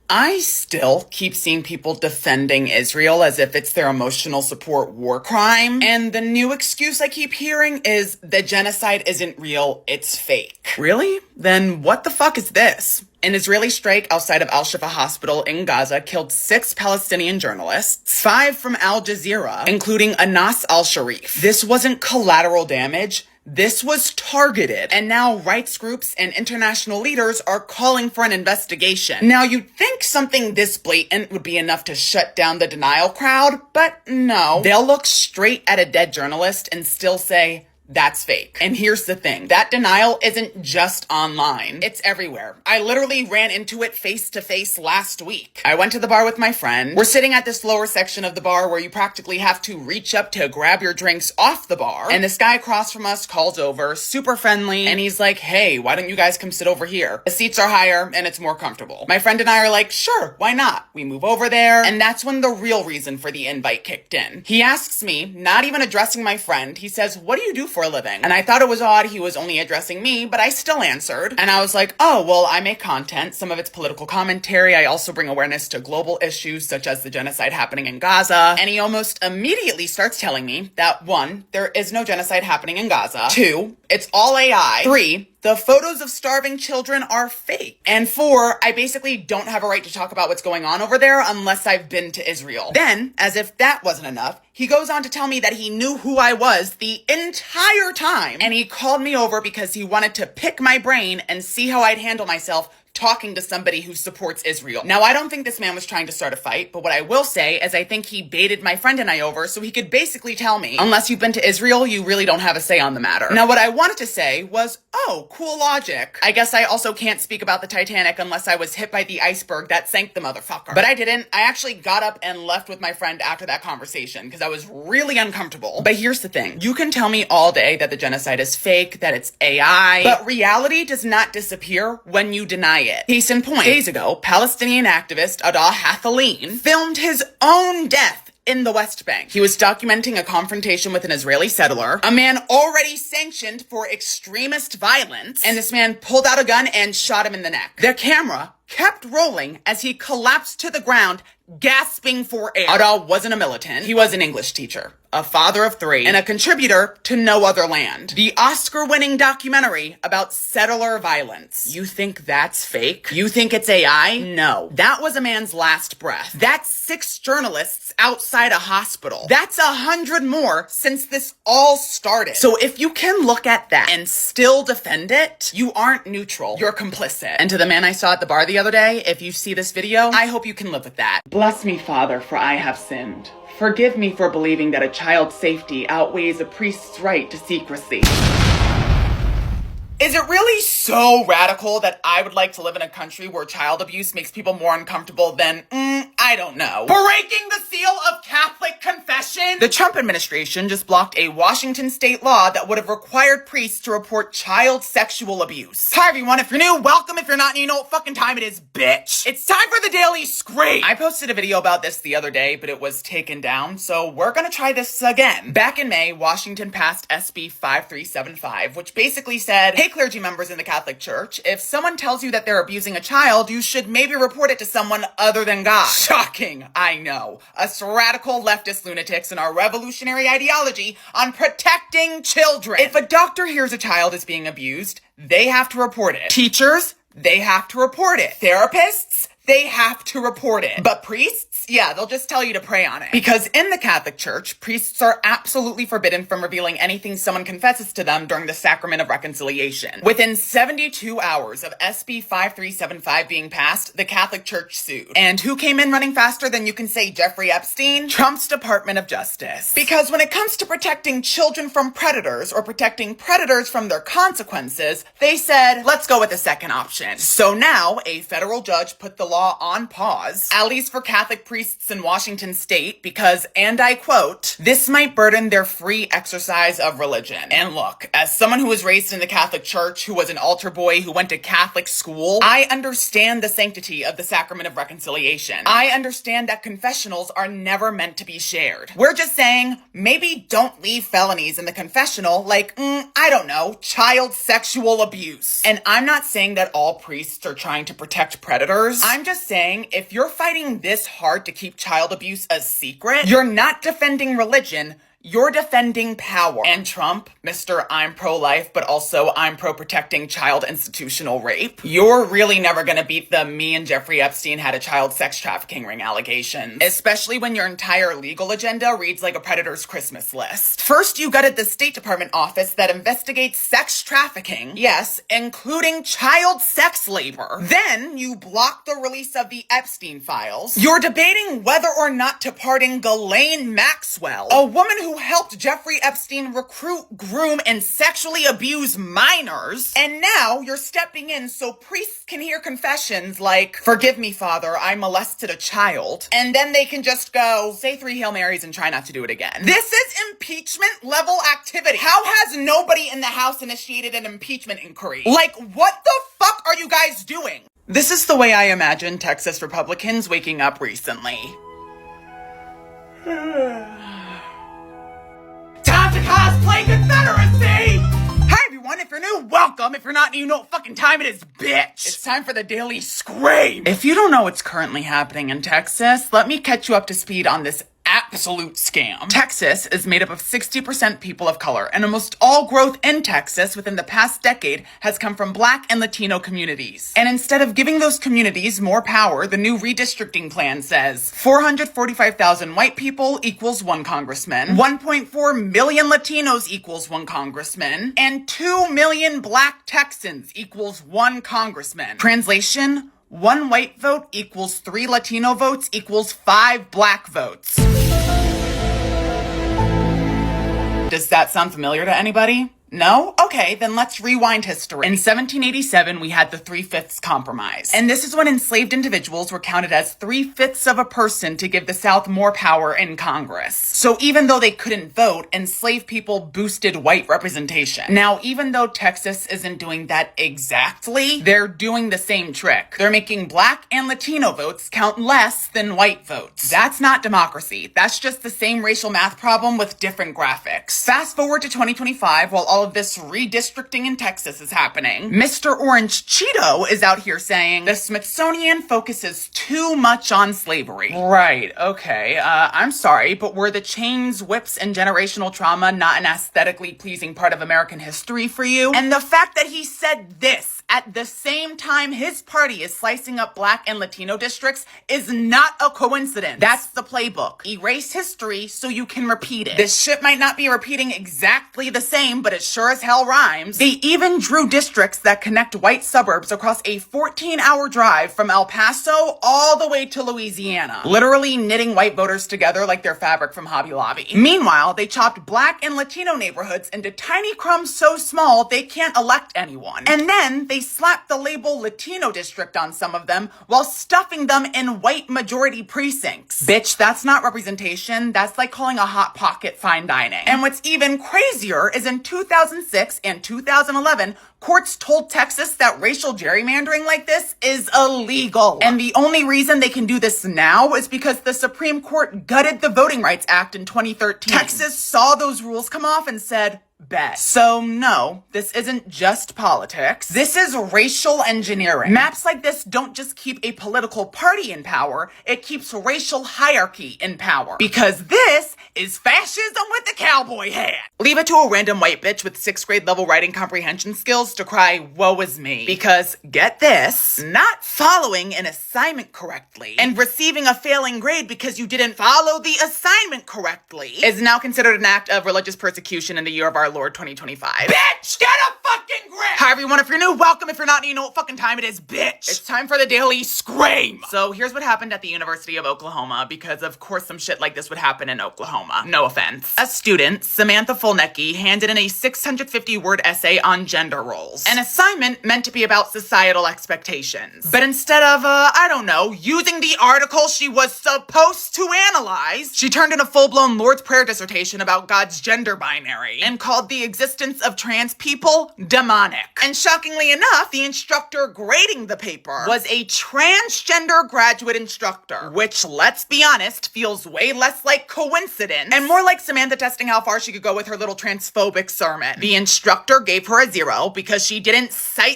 I still keep seeing people defending Israel as if it's their emotional support war crime. And the new excuse I keep hearing is the genocide isn't real, it's fake. Really? Then what the fuck is this? An Israeli strike outside of Al-Shifa Hospital in Gaza killed 6 Palestinian journalists, 5 from Al Jazeera, including Anas al-Sharif. This wasn't collateral damage. This was targeted, and now rights groups and international leaders are calling for an investigation. Now, you'd think something this blatant would be enough to shut down the denial crowd, but no. They'll look straight at a dead journalist and still say, that's fake. And here's the thing. That denial isn't just online. It's everywhere. I literally ran into it face to face last week. I went to the bar with my friend. We're sitting at this lower section of the bar where you practically have to reach up to grab your drinks off the bar. And this guy across from us calls over, super friendly, and he's like, hey, why don't you guys come sit over here? The seats are higher and it's more comfortable. My friend and I are like, sure, why not? We move over there, and that's when the real reason for the invite kicked in. He asks me, not even addressing my friend, he says, what do you do for a living? And I thought it was odd he was only addressing me, but I still answered. And I was like, oh, well, I make content. Some of it's political commentary. I also bring awareness to global issues such as the genocide happening in Gaza. And he almost immediately starts telling me that 1, there is no genocide happening in Gaza. 2, it's all AI. 3, the photos of starving children are fake. And 4, I basically don't have a right to talk about what's going on over there unless I've been to Israel. Then, as if that wasn't enough, he goes on to tell me that he knew who I was the entire time. And he called me over because he wanted to pick my brain and see how I'd handle myself talking to somebody who supports Israel. Now, I don't think this man was trying to start a fight, but what I will say is I think he baited my friend and I over so he could basically tell me, unless you've been to Israel, you really don't have a say on the matter. Now, what I wanted to say was, oh, cool logic. I guess I also can't speak about the Titanic unless I was hit by the iceberg that sank the motherfucker. But I didn't. I actually got up and left with my friend after that conversation because I was really uncomfortable. But here's the thing. You can tell me all day that the genocide is fake, that it's AI, but reality does not disappear when you deny it. Case in point, days ago, Palestinian activist Ada Hathaleen filmed his own death in the West Bank. He was documenting a confrontation with an Israeli settler, a man already sanctioned for extremist violence, and this man pulled out a gun and shot him in the neck. The camera kept rolling as he collapsed to the ground, gasping for air. Ada wasn't a militant. He was an English teacher, a father of 3, and a contributor to No Other Land, the Oscar-winning documentary about settler violence. You think that's fake? You think it's AI? No. That was a man's last breath. That's 6 journalists outside a hospital. That's 100 more since this all started. So if you can look at that and still defend it, you aren't neutral. You're complicit. And to the man I saw at the bar the other day, if you see this video, I hope you can live with that. Bless me, Father, for I have sinned. Forgive me for believing that a child's safety outweighs a priest's right to secrecy. Is it really so radical that I would like to live in a country where child abuse makes people more uncomfortable than, I don't know, breaking the seal of Catholic confession? The Trump administration just blocked a Washington state law that would have required priests to report child sexual abuse. Hi everyone, if you're new, welcome. If you're not new, you know what fucking time it is, bitch. It's time for the Daily Scream. I posted a video about this the other day, but it was taken down, so we're gonna try this again. Back in May, Washington passed SB 5375, which basically said, hey clergy members in the Catholic Church, if someone tells you that they're abusing a child, you should maybe report it to someone other than God. Shocking, I know. Us radical leftist lunatics and our revolutionary ideology on protecting children. If a doctor hears a child is being abused, they have to report it. Teachers, they have to report it. Therapists, they have to report it. But priests, yeah, they'll just tell you to pray on it. Because in the Catholic Church, priests are absolutely forbidden from revealing anything someone confesses to them during the sacrament of reconciliation. Within 72 hours of SB 5375 being passed, the Catholic Church sued. And who came in running faster than you can say Jeffrey Epstein? Trump's Department of Justice. Because when it comes to protecting children from predators or protecting predators from their consequences, they said, let's go with the second option. So now, a federal judge put the law on pause, at least for Catholic priests in Washington state, because, and I quote, this might burden their free exercise of religion. And look, as someone who was raised in the Catholic Church, who was an altar boy, who went to Catholic school, I understand the sanctity of the sacrament of reconciliation. I understand that confessionals are never meant to be shared. We're just saying, maybe don't leave felonies in the confessional, like, I don't know, child sexual abuse. And I'm not saying that all priests are trying to protect predators. I'm just saying, if you're fighting this hard to keep child abuse a secret, you're not defending religion, you're defending power. And Trump, Mr. I'm pro-life, but also I'm pro-protecting child institutional rape. You're really never gonna beat the me and Jeffrey Epstein had a child sex trafficking ring allegations. Especially when your entire legal agenda reads like a predator's Christmas list. First, you gutted the State Department office that investigates sex trafficking. Yes, including child sex labor. Then, you blocked the release of the Epstein files. You're debating whether or not to pardon Ghislaine Maxwell, a woman who helped Jeffrey Epstein recruit, groom, and sexually abuse minors. And now you're stepping in so priests can hear confessions like, "Forgive me, Father, I molested a child." And then they can just go, say 3 Hail Marys and try not to do it again. This is impeachment level activity. How has nobody in the House initiated an impeachment inquiry? Like, what the fuck are you guys doing? This is the way I imagine Texas Republicans waking up recently. Time to cosplay Confederacy! Hi everyone, if you're new, welcome. If you're not new, you know what fucking time it is, bitch! It's time for the Daily Scream! If you don't know what's currently happening in Texas, let me catch you up to speed on this absolute scam. Texas is made up of 60% people of color, and almost all growth in Texas within the past decade has come from Black and Latino communities. And instead of giving those communities more power, the new redistricting plan says 445,000 white people equals 1 congressman, 1.4 million Latinos equals 1 congressman, and 2 million Black Texans equals 1 congressman. Translation: 1 white vote equals 3 Latino votes equals 5 Black votes. Does that sound familiar to anybody? No? Okay, then let's rewind history. In 1787, we had the 3/5 Compromise. And this is when enslaved individuals were counted as 3/5 of a person to give the South more power in Congress. So even though they couldn't vote, enslaved people boosted white representation. Now, even though Texas isn't doing that exactly, they're doing the same trick. They're making Black and Latino votes count less than white votes. That's not democracy. That's just the same racial math problem with different graphics. Fast forward to 2025, while all of this redistricting in Texas is happening, Mr. Orange Cheeto is out here saying the Smithsonian focuses too much on slavery. Right, okay, I'm sorry, but were the chains, whips, and generational trauma not an aesthetically pleasing part of American history for you? And the fact that he said this at the same time his party is slicing up Black and Latino districts is not a coincidence. That's the playbook. Erase history so you can repeat it. This shit might not be repeating exactly the same, but it sure as hell rhymes. They even drew districts that connect white suburbs across a 14-hour drive from El Paso all the way to Louisiana, literally knitting white voters together like they're fabric from Hobby Lobby. Meanwhile, they chopped Black and Latino neighborhoods into tiny crumbs so small they can't elect anyone. And then they slapped the label Latino district on some of them while stuffing them in white majority precincts. Bitch, that's not representation. That's like calling a Hot Pocket fine dining. And what's even crazier is in 2006 and 2011, courts told Texas that racial gerrymandering like this is illegal. And the only reason they can do this now is because the Supreme Court gutted the Voting Rights Act in 2013. Texas saw those rules come off and said, bet. So no, this isn't just politics. This is racial engineering. Maps like this don't just keep a political party in power, it keeps racial hierarchy in power. Because this is fascism with the cowboy hat. Leave it to a random white bitch with 6th grade level writing comprehension skills to cry, woe is me. Because, get this, not following an assignment correctly and receiving a failing grade because you didn't follow the assignment correctly is now considered an act of religious persecution in the year of our Lord 2025. Bitch, get a fucking grip! Hi everyone, if you're new, welcome. If you're not new, you know what fucking time it is, bitch. It's time for the Daily Scream. So here's what happened at the University of Oklahoma, because of course some shit like this would happen in Oklahoma. No offense. A student, Samantha Fulnecki, handed in a 650-word essay on gender roles. An assignment meant to be about societal expectations. But instead of, I don't know, using the article she was supposed to analyze, she turned in a full-blown Lord's Prayer dissertation about God's gender binary and called the existence of trans people demonic. And shockingly enough, the instructor grading the paper was a transgender graduate instructor, which, let's be honest, feels way less like coincidence and more like Samantha testing how far she could go with her little transphobic sermon. The instructor gave her a 0 because she didn't cite